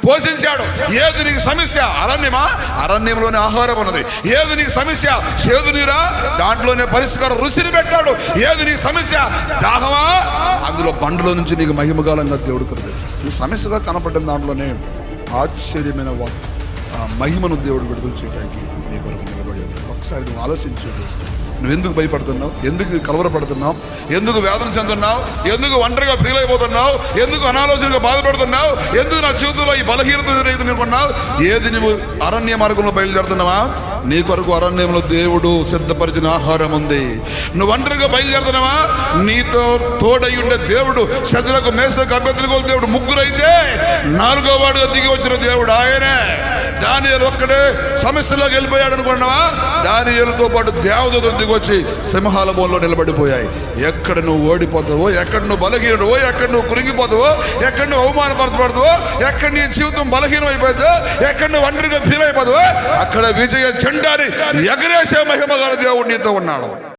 పోషించాడు. ఏది నీకు సమస్య? అరణ్యమా? అరణ్యంలోనే ఆహారం ఉన్నది. ఏది నీకు సమస్య? చేదు నీరా? దాంట్లోనే పరిష్కారం రుచిని పెట్టాడు. ఏది నీకు సమస్య? దాహమా? అందులో బండలో నుంచి నీకు మహిమగాలంగా దేవుడు కనబడి నీ సమస్యగా కనపడిన దాంట్లోనే ఆశ్చర్యమైన మహిమను దేవుడు విడుదల చేయడానికి నీ కొరకు నిలబడి ఉన్నాడు. ఒకసారి నువ్వు ఆలోచించాడు. నువ్వు ఎందుకు భయపడుతున్నావు? ఎందుకు కలవరపడుతున్నావు? ఎందుకు వేదన చెందుతున్నావు? ఎందుకు ఒంటరిగా ఫీల్ అయిపోతున్నావు? ఎందుకు అనాలోచనగా బాధపడుతున్నావు? ఎందుకు నా జీవితంలో ఈ బలహీనత ఎదుర్కొన్నావు? ఏది నువ్వు అరణ్య మార్గంలో బయలుదేరుతున్నావా? నీ కొరకు అరణ్యంలో దేవుడు సిద్ధపరిచిన ఆహారం ఉంది. నువ్వు ఒంటరిగా బయలుదేరుతున్నావా? నీతో తోడై ఉండే దేవుడు శత్రులకు మేషకు అభ్యర్థులకు దేవుడు ముగ్గురు అయితే నాలుగో వాడుగా దిగి వచ్చిన దేవుడు ఆయనే. దానియేలు ఒక్కడే సమస్యలోకి వెళ్ళిపోయాడు అనుకున్నావా? దానియేలుతో పాటు దేవదూతలు దిగొచ్చి సింహాల బోన్లో నిలబడిపోయాయి. ఎక్కడ నువ్వు ఓడిపోతావో, ఎక్కడ నువ్వు బలహీనుడవో, ఎక్కడ నువ్వు కురిగిపోతావో, ఎక్కడ నువ్వు అవమానపరచబడతావో, ఎక్కడ నీ జీవితం బలహీనం అయిపోతుందో, ఎక్కడ నువ్వు ఒంటరిగా ఫీల్ అయిపోతావో, అక్కడ విజయ జెండాని ఎగరేసే మహిమ గల దేవుడు నీతో ఉన్నాడు.